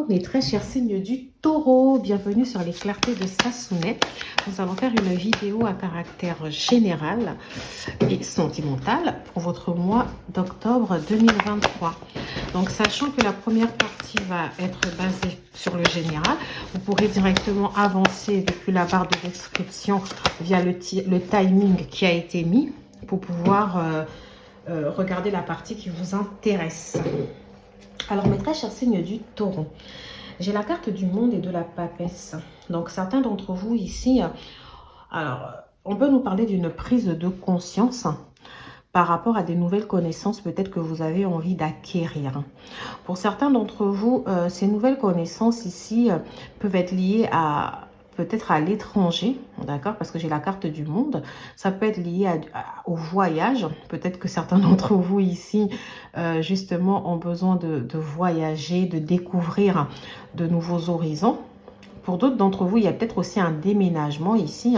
mes très chers signes du taureau, bienvenue sur les clartés de Sassounette. Nous allons faire une vidéo à caractère général et sentimental pour votre mois d'octobre 2023. Donc sachant que la première partie va être basée sur le général, vous pourrez directement avancer depuis la barre de description via le timing qui a été mis pour pouvoir regarder la partie qui vous intéresse. Alors, mes très chers signes du taureau, j'ai la carte du monde et de la papesse. Donc, certains d'entre vous ici, alors, on peut nous parler d'une prise de conscience par rapport à des nouvelles connaissances peut-être que vous avez envie d'acquérir. Pour certains d'entre vous, ces nouvelles connaissances ici peuvent être liées à peut-être à l'étranger, d'accord, parce que j'ai la carte du monde. Ça peut être lié au voyage. Peut-être que certains d'entre vous ici, justement, ont besoin de voyager, de découvrir de nouveaux horizons. Pour d'autres d'entre vous, il y a peut-être aussi un déménagement ici.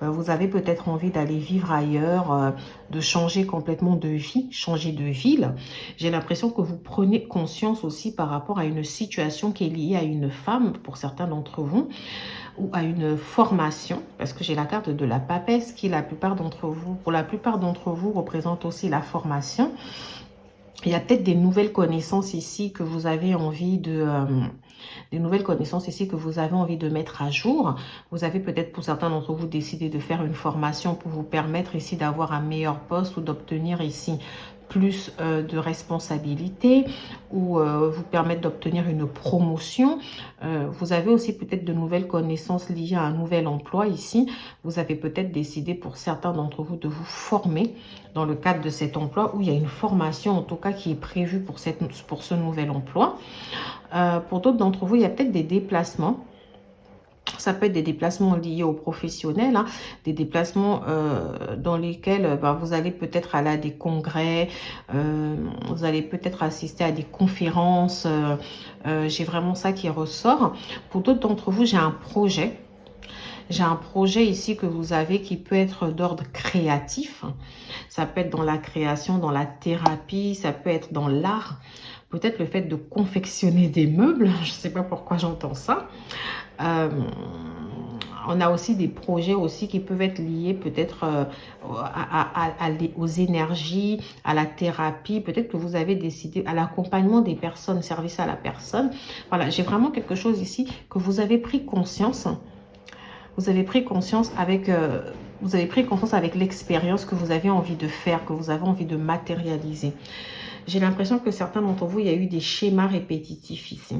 Vous avez peut-être envie d'aller vivre ailleurs, de changer complètement de vie, changer de ville. J'ai l'impression que vous prenez conscience aussi par rapport à une situation qui est liée à une femme, pour certains d'entre vous, ou à une formation, parce que j'ai la carte de la papesse qui, pour la plupart d'entre vous, représente aussi la formation. Il y a peut-être des nouvelles connaissances ici que vous avez envie de... des nouvelles connaissances ici que vous avez envie de mettre à jour. Vous avez peut-être pour certains d'entre vous décidé de faire une formation pour vous permettre ici d'avoir un meilleur poste ou d'obtenir ici plus de responsabilités ou vous permettre d'obtenir une promotion. Vous avez aussi peut-être de nouvelles connaissances liées à un nouvel emploi ici. Vous avez peut-être décidé pour certains d'entre vous de vous former dans le cadre de cet emploi où il y a une formation en tout cas qui est prévue pour ce nouvel emploi. Pour d'autres d'entre vous, il y a peut-être des déplacements. Ça peut être des déplacements liés aux professionnels, hein, des déplacements dans lesquels vous allez peut-être aller à des congrès, vous allez peut-être assister à des conférences. J'ai vraiment ça qui ressort. Pour d'autres d'entre vous, j'ai un projet. J'ai un projet ici que vous avez qui peut être d'ordre créatif. Ça peut être dans la création, dans la thérapie, ça peut être dans l'art. Peut-être le fait de confectionner des meubles. Je ne sais pas pourquoi j'entends ça. On a aussi des projets aussi qui peuvent être liés peut-être aux énergies, à la thérapie. Peut-être que vous avez décidé à l'accompagnement des personnes, service à la personne. Voilà, j'ai vraiment quelque chose ici que vous avez pris conscience. Vous avez pris conscience avec l'expérience que vous avez envie de faire, que vous avez envie de matérialiser. J'ai l'impression que certains d'entre vous, il y a eu des schémas répétitifs ici,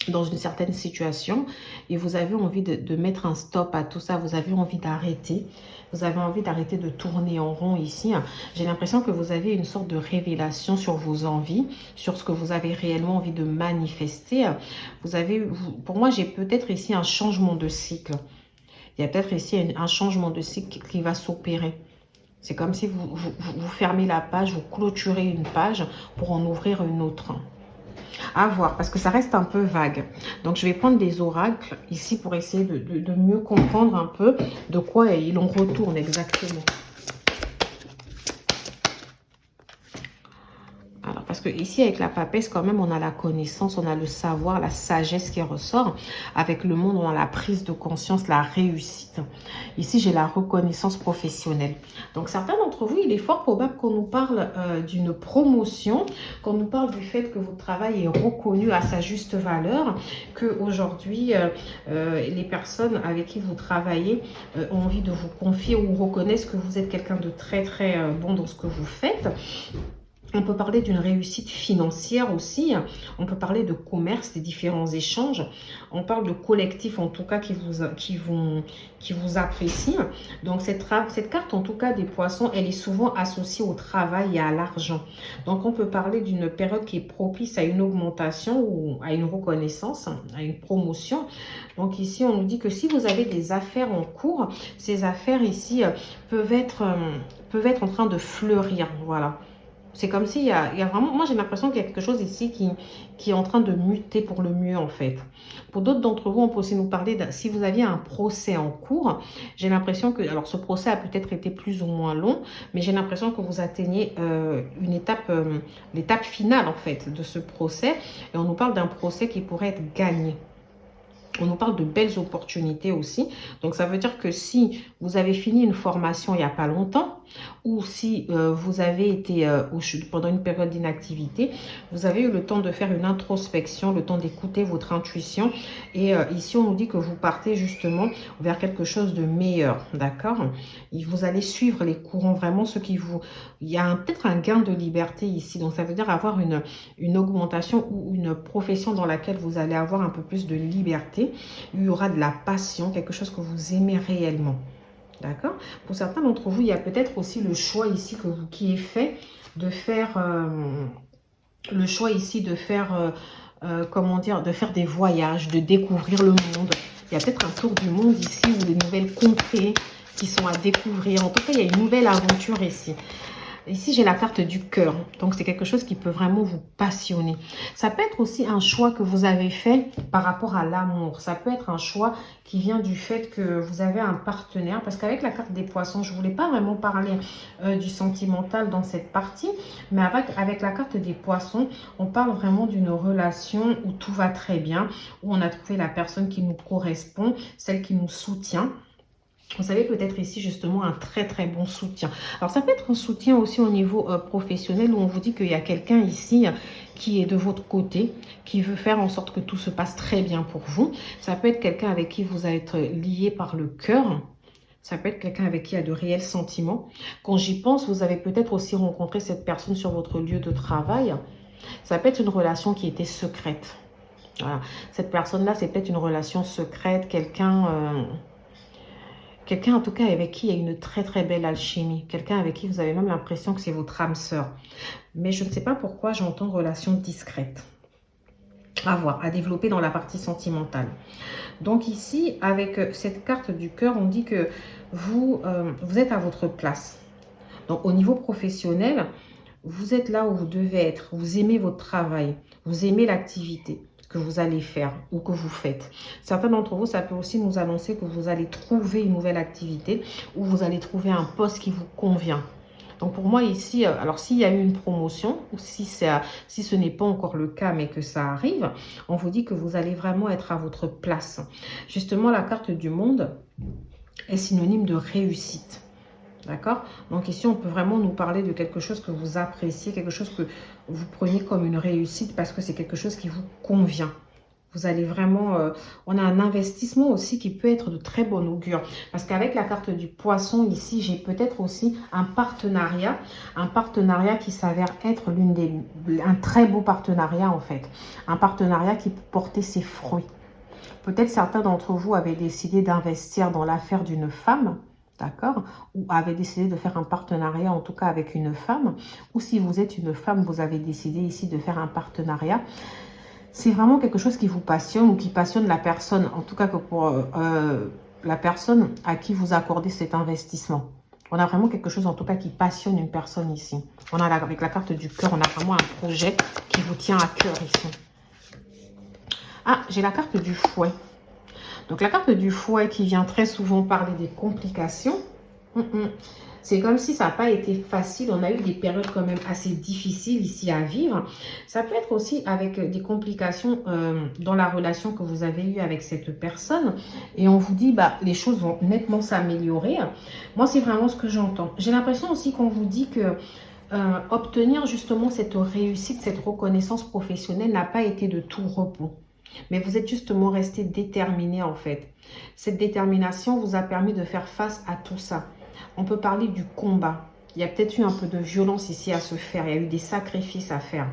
dans une certaine situation, et vous avez envie de mettre un stop à tout ça. Vous avez envie d'arrêter. Vous avez envie d'arrêter de tourner en rond ici. J'ai l'impression que vous avez une sorte de révélation sur vos envies, sur ce que vous avez réellement envie de manifester. Pour moi, j'ai peut-être ici un changement de cycle. Il y a peut-être ici un changement de cycle qui va s'opérer. C'est comme si vous fermez la page, vous clôturez une page pour en ouvrir une autre. À voir, parce que ça reste un peu vague. Donc, je vais prendre des oracles ici pour essayer de mieux comprendre un peu de quoi il en retourne exactement. Alors, parce que ici, avec la papesse, quand même, on a la connaissance, on a le savoir, la sagesse qui ressort. Avec le monde, on a la prise de conscience, la réussite. Ici, j'ai la reconnaissance professionnelle. Donc, certains d'entre vous, il est fort probable qu'on nous parle d'une promotion, qu'on nous parle du fait que votre travail est reconnu à sa juste valeur, qu'aujourd'hui, les personnes avec qui vous travaillez ont envie de vous confier ou reconnaissent que vous êtes quelqu'un de très, très bon dans ce que vous faites. On peut parler d'une réussite financière aussi. On peut parler de commerce, des différents échanges. On parle de collectifs, en tout cas, qui vous apprécient. Donc, cette carte, en tout cas, des poissons, elle est souvent associée au travail et à l'argent. Donc, on peut parler d'une période qui est propice à une augmentation ou à une reconnaissance, à une promotion. Donc, ici, on nous dit que si vous avez des affaires en cours, ces affaires ici peuvent être en train de fleurir. Voilà. C'est comme s'il il y a vraiment... Moi, j'ai l'impression qu'il y a quelque chose ici qui est en train de muter pour le mieux, en fait. Pour d'autres d'entre vous, on peut aussi nous parler... Si vous aviez un procès en cours, j'ai l'impression que... Alors, ce procès a peut-être été plus ou moins long, mais j'ai l'impression que vous atteignez une étape... l'étape finale, en fait, de ce procès. Et on nous parle d'un procès qui pourrait être gagné. On nous parle de belles opportunités aussi. Donc, ça veut dire que si vous avez fini une formation il n'y a pas longtemps, ou si vous avez été pendant une période d'inactivité, vous avez eu le temps de faire une introspection, le temps d'écouter votre intuition. Et ici, on nous dit que vous partez justement vers quelque chose de meilleur, d'accord? Vous allez suivre les courants, vraiment ceux qui vous... Il y a peut-être un gain de liberté ici. Donc, ça veut dire avoir une augmentation ou une profession dans laquelle vous allez avoir un peu plus de liberté. Il y aura de la passion, quelque chose que vous aimez réellement. D'accord? Pour certains d'entre vous, il y a peut-être aussi le choix ici qui est fait de faire... le choix ici de faire... comment dire? De faire des voyages, de découvrir le monde. Il y a peut-être un tour du monde ici ou des nouvelles contrées qui sont à découvrir. En tout cas, il y a une nouvelle aventure ici. Ici, j'ai la carte du cœur. Donc, c'est quelque chose qui peut vraiment vous passionner. Ça peut être aussi un choix que vous avez fait par rapport à l'amour. Ça peut être un choix qui vient du fait que vous avez un partenaire. Parce qu'avec la carte des poissons, je ne voulais pas vraiment parler du sentimental dans cette partie. Mais avec la carte des poissons, on parle vraiment d'une relation où tout va très bien. Où on a trouvé la personne qui nous correspond, celle qui nous soutient. Vous avez peut-être ici justement un très très bon soutien. Alors ça peut être un soutien aussi au niveau professionnel où on vous dit qu'il y a quelqu'un ici qui est de votre côté, qui veut faire en sorte que tout se passe très bien pour vous. Ça peut être quelqu'un avec qui vous allez être lié par le cœur. Ça peut être quelqu'un avec qui il y a de réels sentiments. Quand j'y pense, vous avez peut-être aussi rencontré cette personne sur votre lieu de travail. Ça peut être une relation qui était secrète. Voilà. Cette personne-là, c'est peut-être une relation secrète, quelqu'un... Quelqu'un en tout cas avec qui il y a une très très belle alchimie. Quelqu'un avec qui vous avez même l'impression que c'est votre âme sœur. Mais je ne sais pas pourquoi j'entends relation discrète. À voir, à développer dans la partie sentimentale. Donc ici, avec cette carte du cœur, on dit que vous êtes à votre place. Donc au niveau professionnel, vous êtes là où vous devez être. Vous aimez votre travail. Vous aimez l'activité que vous allez faire ou que vous faites. Certains d'entre vous, ça peut aussi nous annoncer que vous allez trouver une nouvelle activité ou vous allez trouver un poste qui vous convient. Donc pour moi ici, alors s'il y a eu une promotion ou si ce n'est pas encore le cas mais que ça arrive, on vous dit que vous allez vraiment être à votre place. Justement, la carte du monde est synonyme de réussite. D'accord? Donc ici, on peut vraiment nous parler de quelque chose que vous appréciez, quelque chose que vous preniez comme une réussite parce que c'est quelque chose qui vous convient. Vous allez vraiment... on a un investissement aussi qui peut être de très bon augure. Parce qu'avec la carte du poisson, ici, j'ai peut-être aussi un partenariat qui s'avère être un très beau partenariat en fait. Un partenariat qui peut porter ses fruits. Peut-être certains d'entre vous avaient décidé d'investir dans l'affaire d'une femme. D'accord? Ou avez décidé de faire un partenariat, en tout cas avec une femme. Ou si vous êtes une femme, vous avez décidé ici de faire un partenariat. C'est vraiment quelque chose qui vous passionne ou qui passionne la personne. En tout cas que pour la personne à qui vous accordez cet investissement. On a vraiment quelque chose en tout cas qui passionne une personne ici. Avec la carte du cœur, on a vraiment un projet qui vous tient à cœur ici. Ah, j'ai la carte du fouet. Donc, la carte du fouet qui vient très souvent parler des complications. C'est comme si ça n'a pas été facile. On a eu des périodes quand même assez difficiles ici à vivre. Ça peut être aussi avec des complications dans la relation que vous avez eue avec cette personne. Et on vous dit, bah, les choses vont nettement s'améliorer. Moi, c'est vraiment ce que j'entends. J'ai l'impression aussi qu'on vous dit que obtenir justement cette réussite, cette reconnaissance professionnelle n'a pas été de tout repos. Mais vous êtes justement resté déterminé en fait. Cette détermination vous a permis de faire face à tout ça. On peut parler du combat. Il y a peut-être eu un peu de violence ici à se faire. Il y a eu des sacrifices à faire.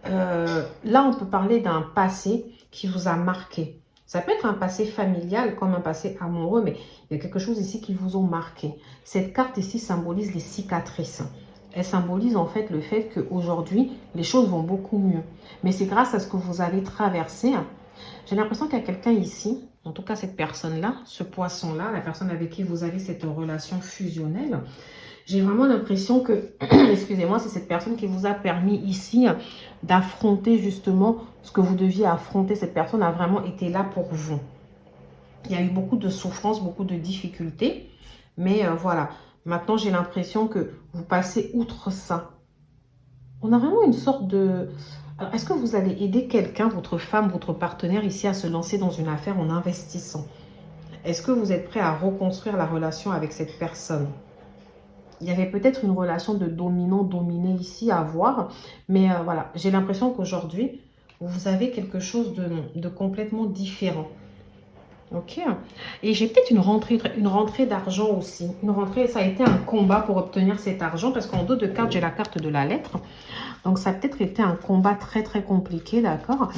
Là, on peut parler d'un passé qui vous a marqué. Ça peut être un passé familial comme un passé amoureux, mais il y a quelque chose ici qui vous ont marqué. Cette carte ici symbolise les cicatrices. Elle symbolise en fait le fait qu'aujourd'hui, les choses vont beaucoup mieux. Mais c'est grâce à ce que vous avez traversé. J'ai l'impression qu'il y a quelqu'un ici, en tout cas cette personne-là, ce poisson-là, la personne avec qui vous avez cette relation fusionnelle, J'ai vraiment l'impression que, excusez-moi, c'est cette personne qui vous a permis ici d'affronter justement ce que vous deviez affronter. Cette personne a vraiment été là pour vous. Il y a eu beaucoup de souffrances, beaucoup de difficultés. Mais voilà, maintenant j'ai l'impression que vous passez outre ça. On a vraiment une sorte de... Alors, est-ce que vous allez aider quelqu'un, votre femme, votre partenaire ici à se lancer dans une affaire en investissant? Est-ce que vous êtes prêt à reconstruire la relation avec cette personne? Il y avait peut-être une relation de dominant-dominé ici à voir. Mais voilà, j'ai l'impression qu'aujourd'hui, vous avez quelque chose de complètement différent. Ok. Et j'ai peut-être une rentrée d'argent aussi. Une rentrée, ça a été un combat pour obtenir cet argent parce qu'en dos de carte, j'ai la carte de la lettre. Donc, ça a peut-être été un combat très, très compliqué, d'accord?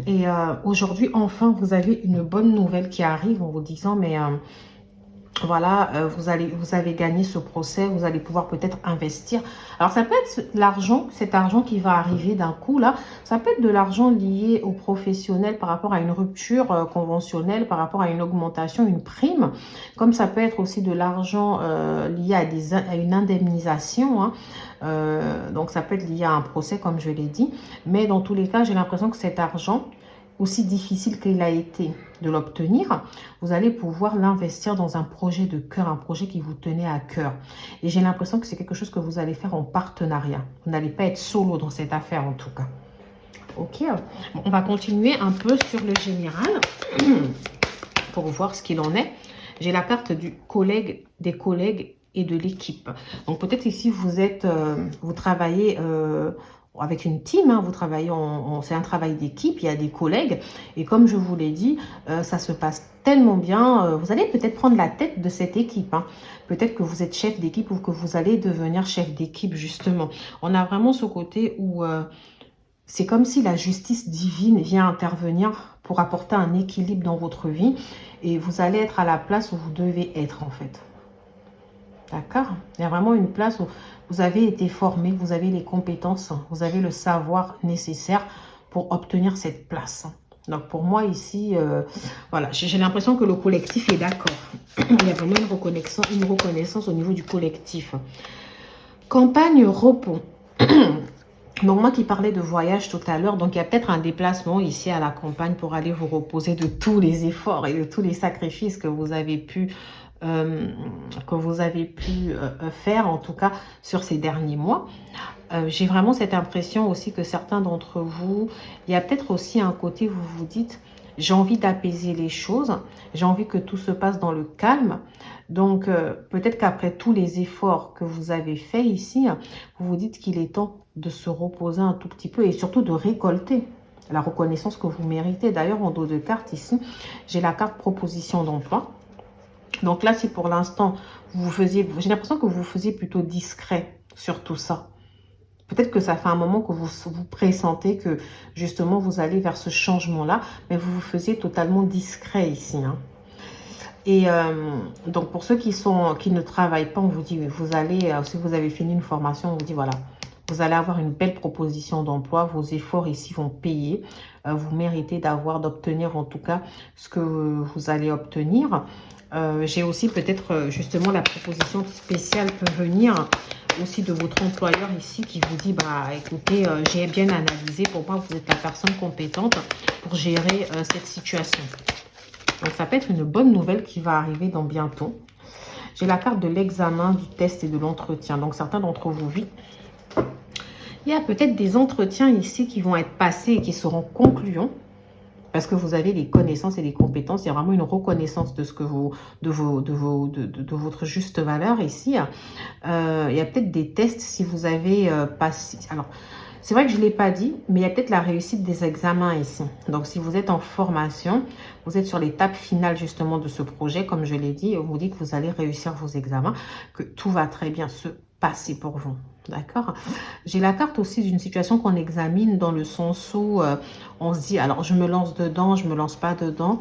Et aujourd'hui, enfin, vous avez une bonne nouvelle qui arrive en vous disant, mais voilà, vous avez gagné ce procès, vous allez pouvoir peut-être investir. Alors, ça peut être l'argent, cet argent qui va arriver d'un coup, là. Ça peut être de l'argent lié au professionnel par rapport à une rupture conventionnelle, par rapport à une augmentation, une prime. Comme ça peut être aussi de l'argent lié à une indemnisation, hein. Donc, ça peut être lié à un procès, comme je l'ai dit. Mais dans tous les cas, j'ai l'impression que cet argent, aussi difficile qu'il a été de l'obtenir, vous allez pouvoir l'investir dans un projet de cœur, un projet qui vous tenait à cœur. Et j'ai l'impression que c'est quelque chose que vous allez faire en partenariat. Vous n'allez pas être solo dans cette affaire en tout cas. Ok, on va continuer un peu sur le général pour voir ce qu'il en est. J'ai la carte du collègue, des collègues et de l'équipe. Donc peut-être ici vous êtes, vous travaillez avec une team, hein, vous travaillez c'est un travail d'équipe, il y a des collègues et comme je vous l'ai dit, ça se passe tellement bien, vous allez peut-être prendre la tête de cette équipe, hein. Peut-être que vous êtes chef d'équipe ou que vous allez devenir chef d'équipe justement. On a vraiment ce côté où c'est comme si la justice divine vient intervenir pour apporter un équilibre dans votre vie et vous allez être à la place où vous devez être en fait. D'accord? Il y a vraiment une place où vous avez été formé, vous avez les compétences, vous avez le savoir nécessaire pour obtenir cette place. Donc pour moi ici, voilà, j'ai l'impression que le collectif est d'accord. Il y a vraiment une reconnaissance au niveau du collectif. Campagne repos. Donc moi qui parlais de voyage tout à l'heure, donc il y a peut-être un déplacement ici à la campagne pour aller vous reposer de tous les efforts et de tous les sacrifices que vous avez pu faire, en tout cas sur ces derniers mois. J'ai vraiment cette impression aussi que certains d'entre vous, il y a peut-être aussi un côté où vous vous dites, j'ai envie d'apaiser les choses, j'ai envie que tout se passe dans le calme. Donc peut-être qu'après tous les efforts que vous avez faits ici, vous vous dites qu'il est temps de se reposer un tout petit peu et surtout de récolter la reconnaissance que vous méritez. D'ailleurs, en dos de carte ici, j'ai la carte proposition d'emploi. Donc là, si pour l'instant, j'ai l'impression que vous faisiez plutôt discret sur tout ça. Peut-être que ça fait un moment que vous pressentez que justement vous allez vers ce changement-là, mais vous faisiez totalement discret ici, hein. Et donc pour ceux qui ne travaillent pas, on vous dit, vous allez, si vous avez fini une formation, on vous dit voilà, vous allez avoir une belle proposition d'emploi, vos efforts ici vont payer, vous méritez d'obtenir en tout cas ce que vous allez obtenir. J'ai aussi peut-être justement la proposition spéciale peut venir aussi de votre employeur ici qui vous dit, bah écoutez, j'ai bien analysé, pour moi vous êtes la personne compétente pour gérer cette situation. Donc ça peut être une bonne nouvelle qui va arriver dans bientôt. J'ai la carte de l'examen, du test et de l'entretien. Donc certains d'entre vous, oui. Il y a peut-être des entretiens ici qui vont être passés et qui seront concluants. Parce que vous avez les connaissances et les compétences. Il y a vraiment une reconnaissance de ce que de votre juste valeur ici. Il y a peut-être des tests si vous avez passé. Alors, c'est vrai que je ne l'ai pas dit, mais il y a peut-être la réussite des examens ici. Donc, si vous êtes en formation, vous êtes sur l'étape finale justement de ce projet, comme je l'ai dit, on vous dit que vous allez réussir vos examens, que tout va très bien se passer pour vous. D'accord? J'ai la carte aussi d'une situation qu'on examine dans le sens où on se dit, alors je me lance dedans, je me lance pas dedans.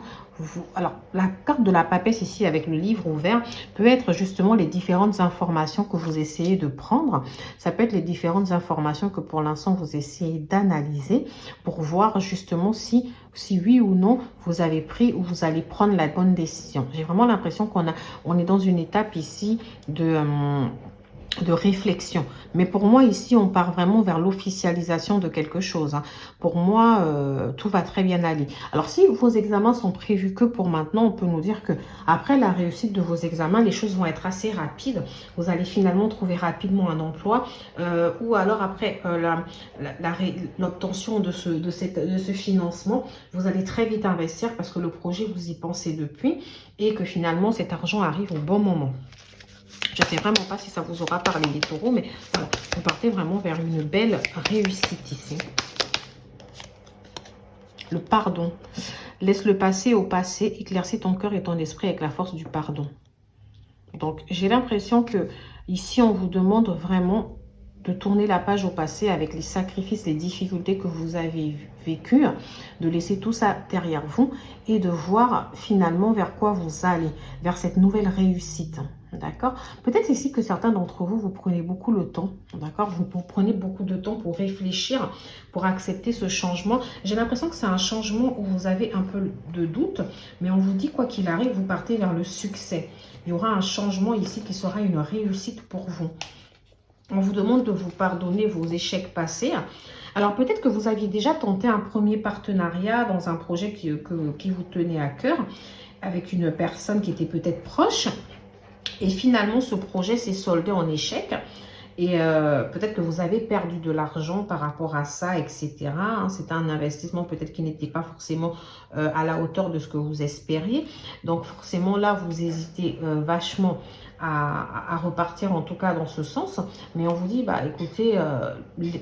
Alors, la carte de la papesse ici avec le livre ouvert peut être justement les différentes informations que vous essayez de prendre. Ça peut être les différentes informations que pour l'instant vous essayez d'analyser pour voir justement si oui ou non vous avez pris ou vous allez prendre la bonne décision. J'ai vraiment l'impression on est dans une étape ici de de réflexion. Mais pour moi, ici, on part vraiment vers l'officialisation de quelque chose. Hein. Pour moi, tout va très bien aller. Alors, si vos examens sont prévus que pour maintenant, on peut nous dire que après la réussite de vos examens, les choses vont être assez rapides. Vous allez finalement trouver rapidement un emploi ou alors après l'obtention de ce financement, vous allez très vite investir parce que le projet, vous y pensez depuis et que finalement, cet argent arrive au bon moment. Je ne sais vraiment pas si ça vous aura parlé les taureaux, mais voilà, vous partez vraiment vers une belle réussite ici. Le pardon. Laisse le passé au passé, éclaircis ton cœur et ton esprit avec la force du pardon. Donc, j'ai l'impression que ici, on vous demande vraiment de tourner la page au passé avec les sacrifices, les difficultés que vous avez vécues, de laisser tout ça derrière vous et de voir finalement vers quoi vous allez, vers cette nouvelle réussite. D'accord? Peut-être ici que certains d'entre vous, vous prenez beaucoup le temps, d'accord? Vous prenez beaucoup de temps pour réfléchir, pour accepter ce changement. J'ai l'impression que c'est un changement où vous avez un peu de doute, mais on vous dit quoi qu'il arrive, vous partez vers le succès. Il y aura un changement ici qui sera une réussite pour vous. On vous demande de vous pardonner vos échecs passés. Alors peut-être que vous aviez déjà tenté un premier partenariat dans un projet qui vous tenait à cœur, avec une personne qui était peut-être proche. Et finalement, ce projet s'est soldé en échec. Et peut-être que vous avez perdu de l'argent par rapport à ça, etc. C'était un investissement peut-être qui n'était pas forcément à la hauteur de ce que vous espériez. Donc forcément, là, vous hésitez vachement à repartir, en tout cas dans ce sens. Mais on vous dit, bah écoutez,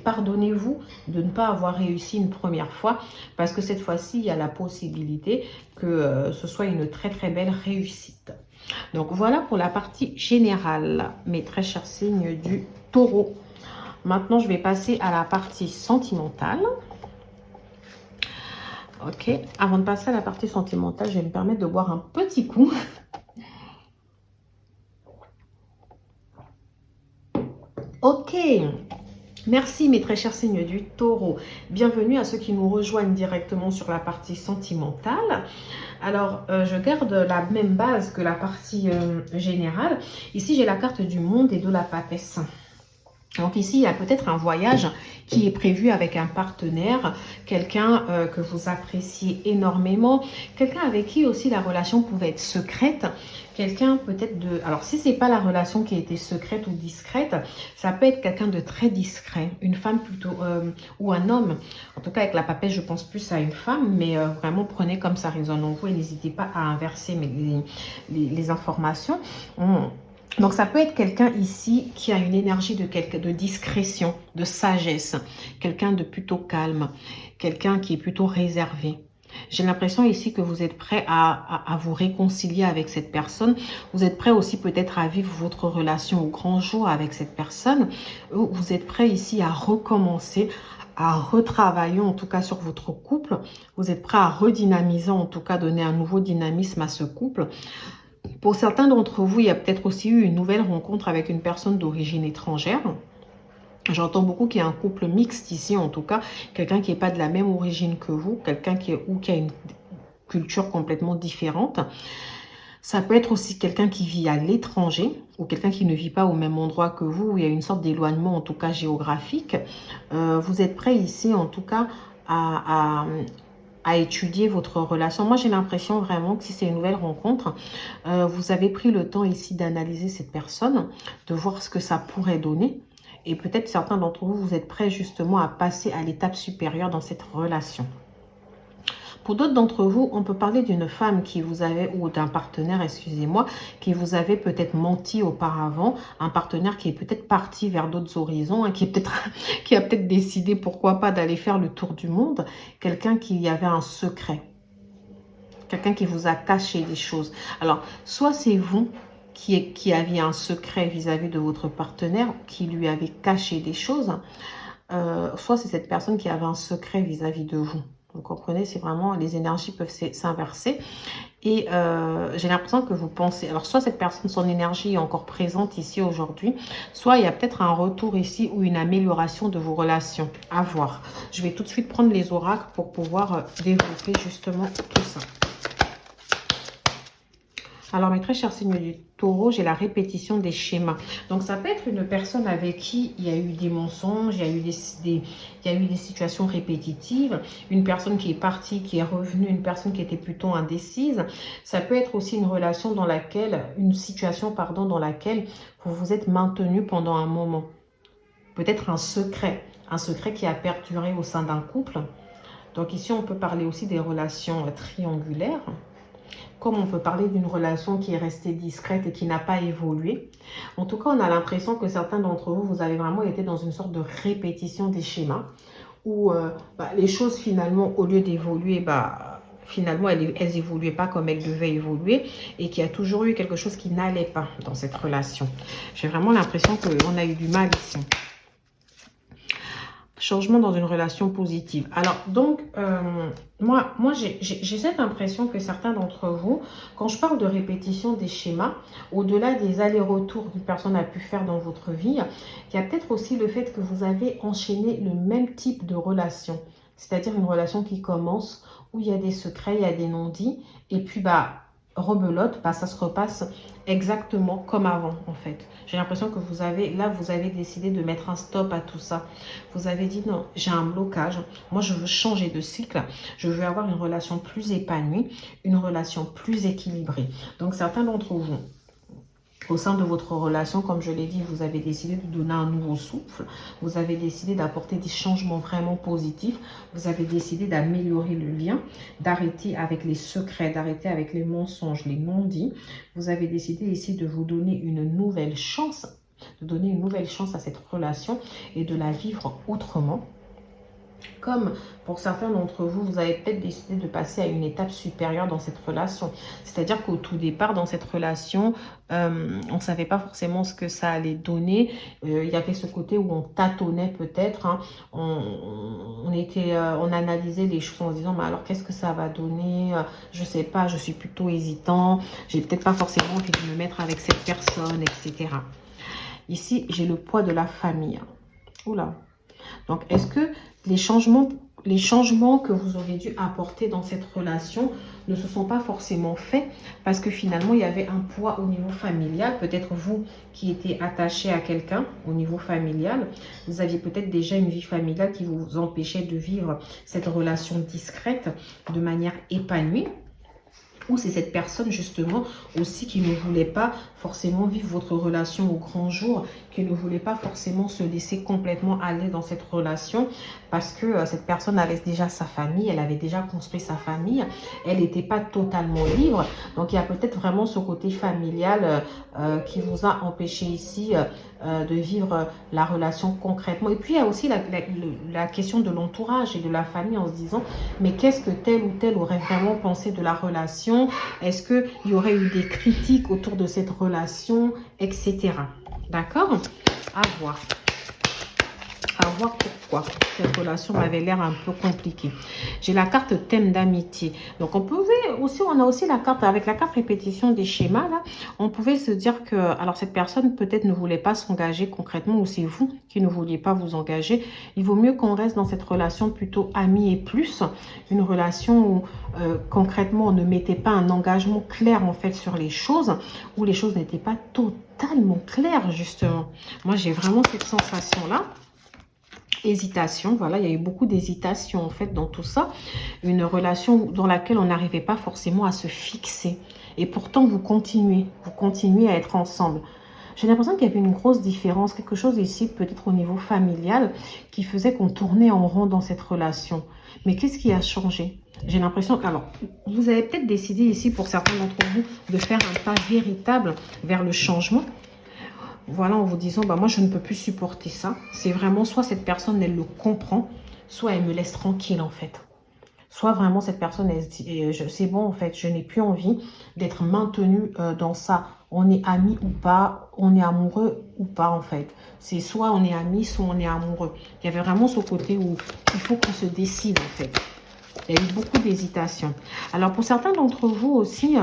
pardonnez-vous de ne pas avoir réussi une première fois. Parce que cette fois-ci, il y a la possibilité que ce soit une très très belle réussite. Donc voilà pour la partie générale, mes très chers signes du Taureau. Maintenant, je vais passer à la partie sentimentale. Ok, avant de passer à la partie sentimentale, je vais me permettre de boire un petit coup. Ok, merci mes très chers signes du Taureau. Bienvenue à ceux qui nous rejoignent directement sur la partie sentimentale. Alors, je garde la même base que la partie générale. Ici, j'ai la carte du monde et de la papesse. Donc ici, il y a peut-être un voyage qui est prévu avec un partenaire, quelqu'un que vous appréciez énormément, quelqu'un avec qui aussi la relation pouvait être secrète, quelqu'un peut-être de... Alors si ce n'est pas la relation qui a été secrète ou discrète, ça peut être quelqu'un de très discret, une femme plutôt, ou un homme. En tout cas, avec la papesse, je pense plus à une femme, mais vraiment prenez comme ça résonne en vous et n'hésitez pas à inverser les informations. Donc, ça peut être quelqu'un ici qui a une énergie de discrétion, de sagesse, quelqu'un de plutôt calme, quelqu'un qui est plutôt réservé. J'ai l'impression ici que vous êtes prêt à vous réconcilier avec cette personne. Vous êtes prêt aussi peut-être à vivre votre relation au grand jour avec cette personne. Vous êtes prêt ici à recommencer, à retravailler en tout cas sur votre couple. Vous êtes prêt à redynamiser, en tout cas donner un nouveau dynamisme à ce couple. Pour certains d'entre vous, il y a peut-être aussi eu une nouvelle rencontre avec une personne d'origine étrangère. J'entends beaucoup qu'il y a un couple mixte ici, en tout cas, quelqu'un qui n'est pas de la même origine que vous, quelqu'un qui a une culture complètement différente. Ça peut être aussi quelqu'un qui vit à l'étranger ou quelqu'un qui ne vit pas au même endroit que vous, où il y a une sorte d'éloignement, en tout cas géographique. Vous êtes prêt ici, en tout cas, à étudier votre relation. Moi, j'ai l'impression vraiment que si c'est une nouvelle rencontre, vous avez pris le temps ici d'analyser cette personne, de voir ce que ça pourrait donner. Et peut-être certains d'entre vous, vous êtes prêts justement à passer à l'étape supérieure dans cette relation. Pour d'autres d'entre vous, on peut parler d'une femme qui vous avait, ou d'un partenaire, excusez-moi, qui vous avait peut-être menti auparavant, un partenaire qui est peut-être parti vers d'autres horizons, hein, qui a peut-être décidé, pourquoi pas, d'aller faire le tour du monde, quelqu'un qui avait un secret, quelqu'un qui vous a caché des choses. Alors, soit c'est vous qui aviez un secret vis-à-vis de votre partenaire, qui lui avait caché des choses, soit c'est cette personne qui avait un secret vis-à-vis de vous. Vous comprenez, c'est vraiment, les énergies peuvent s'inverser. Et j'ai l'impression que vous pensez, alors soit cette personne, son énergie est encore présente ici aujourd'hui, soit il y a peut-être un retour ici ou une amélioration de vos relations. À voir. Je vais tout de suite prendre les oracles pour pouvoir développer justement tout ça. Alors, mes très chers signes du taureau, j'ai la répétition des schémas. Donc, ça peut être une personne avec qui il y a eu des mensonges, il y a eu il y a eu des situations répétitives, une personne qui est partie, qui est revenue, une personne qui était plutôt indécise. Ça peut être aussi une relation dans laquelle, une situation, pardon, dans laquelle vous vous êtes maintenu pendant un moment. Peut-être un secret qui a perduré au sein d'un couple. Donc, ici, on peut parler aussi des relations triangulaires. Comme on peut parler d'une relation qui est restée discrète et qui n'a pas évolué. En tout cas, on a l'impression que certains d'entre vous, vous avez vraiment été dans une sorte de répétition des schémas où les choses finalement, au lieu d'évoluer, finalement, elles n'évoluaient pas comme elles devaient évoluer et qu'il y a toujours eu quelque chose qui n'allait pas dans cette relation. J'ai vraiment l'impression qu'on a eu du mal ici. Changement dans une relation positive. Alors, donc, moi j'ai cette impression que certains d'entre vous, quand je parle de répétition des schémas, au-delà des allers-retours qu'une personne a pu faire dans votre vie, il y a peut-être aussi le fait que vous avez enchaîné le même type de relation. C'est-à-dire une relation qui commence, où il y a des secrets, il y a des non-dits, et puis, rebelote, ça se repasse exactement comme avant, en fait. J'ai l'impression que vous avez décidé de mettre un stop à tout ça. Vous avez dit non, j'ai un blocage. Moi, je veux changer de cycle. Je veux avoir une relation plus épanouie, une relation plus équilibrée. Donc, certains d'entre vous, au sein de votre relation, comme je l'ai dit, vous avez décidé de donner un nouveau souffle. Vous avez décidé d'apporter des changements vraiment positifs. Vous avez décidé d'améliorer le lien, d'arrêter avec les secrets, d'arrêter avec les mensonges, les non-dits. Vous avez décidé ici de vous donner une nouvelle chance, à cette relation et de la vivre autrement. Comme pour certains d'entre vous, vous avez peut-être décidé de passer à une étape supérieure dans cette relation. C'est-à-dire qu'au tout départ, dans cette relation, on ne savait pas forcément ce que ça allait donner. Il y avait ce côté où on tâtonnait peut-être. Hein. On analysait les choses en se disant, mais alors qu'est-ce que ça va donner? Je ne sais pas, je suis plutôt hésitant. J'ai peut-être pas forcément envie de me mettre avec cette personne, etc. Ici, j'ai le poids de la famille. Oula. Donc, est-ce que les changements que vous auriez dû apporter dans cette relation ne se sont pas forcément faits parce que finalement, il y avait un poids au niveau familial. Peut-être vous qui étiez attaché à quelqu'un au niveau familial, vous aviez peut-être déjà une vie familiale qui vous empêchait de vivre cette relation discrète de manière épanouie. Ou c'est cette personne justement aussi qui ne voulait pas forcément vivre votre relation au grand jour, qui ne voulait pas forcément se laisser complètement aller dans cette relation parce que cette personne avait déjà sa famille, elle avait déjà construit sa famille, elle n'était pas totalement libre. Donc il y a peut-être vraiment ce côté familial qui vous a empêché ici de vivre la relation concrètement. Et puis il y a aussi la question de l'entourage et de la famille en se disant mais qu'est-ce que tel ou tel aurait vraiment pensé de la relation? Est-ce qu'il y aurait eu des critiques autour de cette relation, etc. D'accord? À voir. À voir pourquoi cette relation m'avait l'air un peu compliquée. J'ai la carte thème d'amitié. Donc, on a aussi la carte, avec la carte répétition des schémas, là, on pouvait se dire que, alors cette personne peut-être ne voulait pas s'engager concrètement ou c'est vous qui ne vouliez pas vous engager. Il vaut mieux qu'on reste dans cette relation plutôt amie et plus, une relation où concrètement on ne mettait pas un engagement clair en fait sur les choses, où les choses n'étaient pas totalement claires justement. Moi, j'ai vraiment cette sensation-là. Hésitation, voilà, il y a eu beaucoup d'hésitation en fait dans tout ça. Une relation dans laquelle on n'arrivait pas forcément à se fixer. Et pourtant, vous continuez à être ensemble. J'ai l'impression qu'il y avait une grosse différence, quelque chose ici, peut-être au niveau familial, qui faisait qu'on tournait en rond dans cette relation. Mais qu'est-ce qui a changé? J'ai l'impression, alors, vous avez peut-être décidé ici, pour certains d'entre vous, de faire un pas véritable vers le changement. Voilà, en vous disant, moi, je ne peux plus supporter ça. C'est vraiment, soit cette personne, elle le comprend, soit elle me laisse tranquille, en fait. Soit vraiment, cette personne, elle se dit, c'est bon, en fait, je n'ai plus envie d'être maintenue dans ça. On est amis ou pas, on est amoureux ou pas, en fait. C'est soit on est amis, soit on est amoureux. Il y avait vraiment ce côté où il faut qu'on se décide, en fait. Il y a eu beaucoup d'hésitation. Alors, pour certains d'entre vous aussi...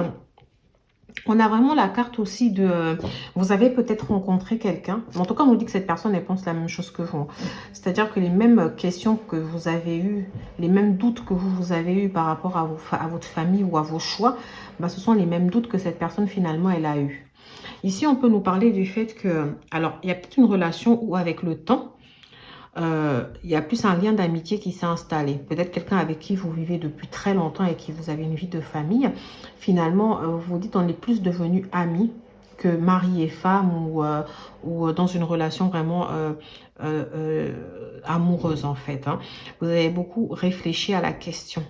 On a vraiment la carte aussi de... Vous avez peut-être rencontré quelqu'un. En tout cas, on nous dit que cette personne, elle pense la même chose que vous. C'est-à-dire que les mêmes questions que vous avez eues, les mêmes doutes que vous avez eus par rapport à votre famille ou à vos choix, bah, ce sont les mêmes doutes que cette personne, finalement, elle a eu. Ici, on peut nous parler du fait que... Alors, il y a peut-être une relation où, avec le temps, il y a plus un lien d'amitié qui s'est installé. Peut-être quelqu'un avec qui vous vivez depuis très longtemps et qui vous avez une vie de famille. Finalement, vous dites on est plus devenus amis que mari et femme ou dans une relation vraiment amoureuse en fait. Hein. Vous avez beaucoup réfléchi à la question.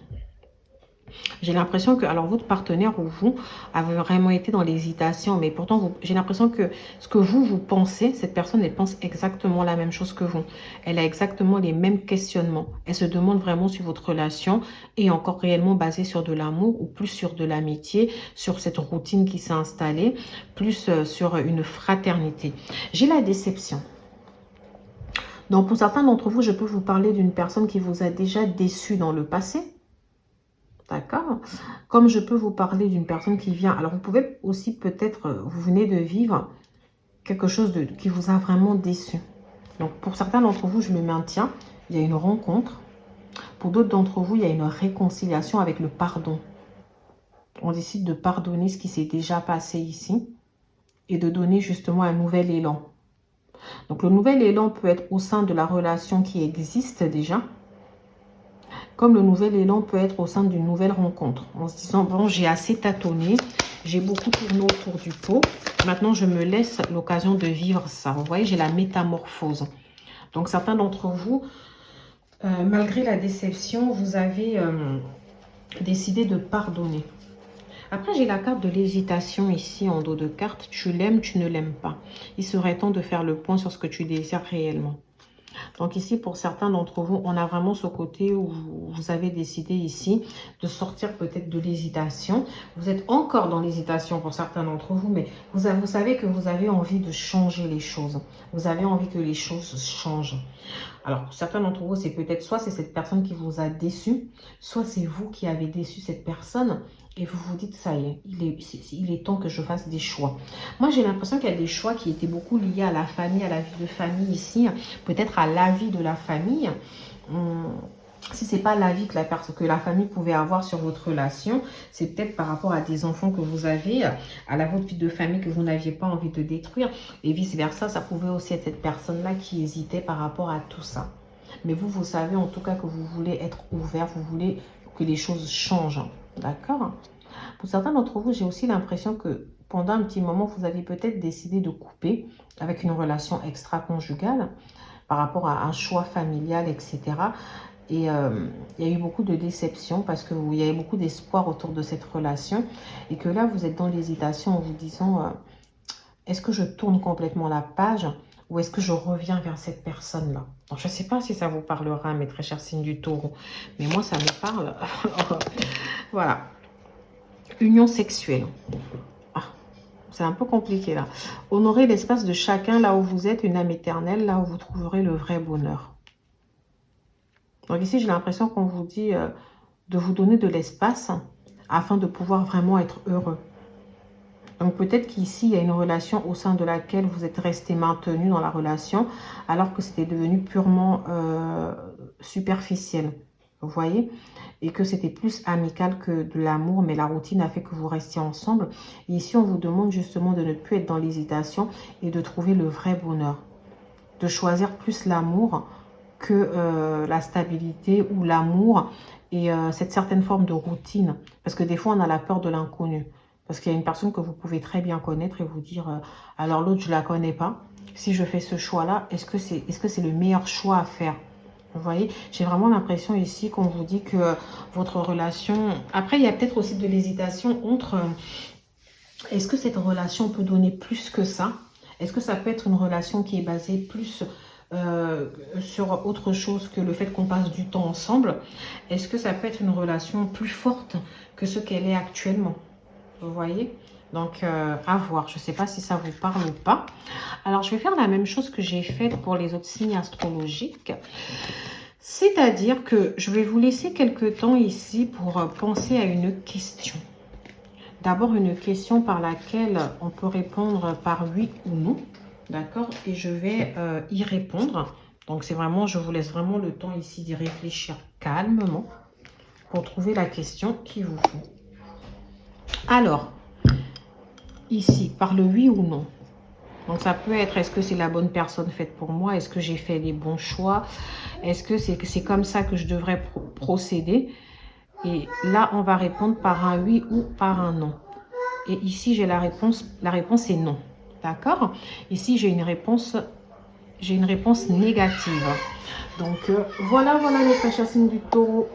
J'ai l'impression que, alors votre partenaire ou vous avez vraiment été dans l'hésitation, mais pourtant j'ai l'impression que ce que vous pensez, cette personne, elle pense exactement la même chose que vous. Elle a exactement les mêmes questionnements. Elle se demande vraiment si votre relation est encore réellement basée sur de l'amour ou plus sur de l'amitié, sur cette routine qui s'est installée, plus sur une fraternité. J'ai la déception. Donc pour certains d'entre vous, je peux vous parler d'une personne qui vous a déjà déçu dans le passé. D'accord. Comme je peux vous parler d'une personne qui vient... Alors, vous pouvez aussi peut-être... Vous venez de vivre quelque chose qui vous a vraiment déçu. Donc, pour certains d'entre vous, je le maintiens. Il y a une rencontre. Pour d'autres d'entre vous, il y a une réconciliation avec le pardon. On décide de pardonner ce qui s'est déjà passé ici et de donner justement un nouvel élan. Donc, le nouvel élan peut être au sein de la relation qui existe déjà, comme le nouvel élan peut être au sein d'une nouvelle rencontre. En se disant, bon, j'ai assez tâtonné, j'ai beaucoup tourné autour du pot. Maintenant, je me laisse l'occasion de vivre ça. Vous voyez, j'ai la métamorphose. Donc, certains d'entre vous, malgré la déception, vous avez décidé de pardonner. Après, j'ai la carte de l'hésitation ici en dos de carte. Tu l'aimes, tu ne l'aimes pas. Il serait temps de faire le point sur ce que tu désires réellement. Donc ici, pour certains d'entre vous, on a vraiment ce côté où vous avez décidé ici de sortir peut-être de l'hésitation. Vous êtes encore dans l'hésitation pour certains d'entre vous, mais vous savez que vous avez envie de changer les choses. Vous avez envie que les choses changent. Alors, pour certains d'entre vous, c'est peut-être soit c'est cette personne qui vous a déçu, soit c'est vous qui avez déçu cette personne et vous vous dites, ça y est, il est temps que je fasse des choix. Moi, j'ai l'impression qu'il y a des choix qui étaient beaucoup liés à la famille, à la vie de famille ici, peut-être à l'avis de la famille. Si ce n'est pas l'avis que la famille pouvait avoir sur votre relation, c'est peut-être par rapport à des enfants que vous avez, à votre vie de famille que vous n'aviez pas envie de détruire. Et vice-versa, ça pouvait aussi être cette personne-là qui hésitait par rapport à tout ça. Mais vous, vous savez en tout cas que vous voulez être ouvert, vous voulez que les choses changent. D'accord? Pour certains d'entre vous, j'ai aussi l'impression que pendant un petit moment, vous avez peut-être décidé de couper avec une relation extra-conjugale par rapport à un choix familial, etc. Et il y a eu beaucoup de déception parce qu'il y avait beaucoup d'espoir autour de cette relation. Et que là, vous êtes dans l'hésitation en vous disant, est-ce que je tourne complètement la page ou est-ce que je reviens vers cette personne-là? Je ne sais pas si ça vous parlera, mes très chers signes du taureau. Mais moi, ça me parle. Voilà. Union sexuelle. Ah, c'est un peu compliqué là. Honorez l'espace de chacun là où vous êtes, une âme éternelle, là où vous trouverez le vrai bonheur. Donc ici, j'ai l'impression qu'on vous dit de vous donner de l'espace afin de pouvoir vraiment être heureux. Donc peut-être qu'ici, il y a une relation au sein de laquelle vous êtes resté maintenu dans la relation alors que c'était devenu purement superficiel. Vous voyez? Et que c'était plus amical que de l'amour, mais la routine a fait que vous restiez ensemble. Et ici, on vous demande justement de ne plus être dans l'hésitation et de trouver le vrai bonheur. De choisir plus l'amour que la stabilité ou l'amour et cette certaine forme de routine. Parce que des fois, on a la peur de l'inconnu. Parce qu'il y a une personne que vous pouvez très bien connaître et vous dire alors l'autre, je ne la connais pas. Si je fais ce choix-là, est-ce que c'est le meilleur choix à faire? Vous voyez, j'ai vraiment l'impression ici qu'on vous dit que votre relation... Après, il y a peut-être aussi de l'hésitation entre... est-ce que cette relation peut donner plus que ça? Est-ce que ça peut être une relation qui est basée plus sur autre chose que le fait qu'on passe du temps ensemble? Est-ce que ça peut être une relation plus forte que ce qu'elle est actuellement? Vous voyez? Donc, à voir. Je ne sais pas si ça vous parle ou pas. Alors, je vais faire la même chose que j'ai faite pour les autres signes astrologiques. C'est-à-dire que je vais vous laisser quelques temps ici pour penser à une question. d'abord une question par laquelle on peut répondre par oui ou non. D'accord? Et je vais y répondre. Donc, c'est vraiment, je vous laisse vraiment le temps ici d'y réfléchir calmement pour trouver la question qu'il vous faut. Alors, ici, par le oui ou non. Donc, ça peut être, est-ce que c'est la bonne personne faite pour moi? Est-ce que j'ai fait les bons choix? Est-ce que c'est comme ça que je devrais procéder? Et là, on va répondre par un oui ou par un non. Et ici, j'ai la réponse. La réponse est non. D'accord? Ici, j'ai une réponse négative. Donc, voilà les frères signes du taureau.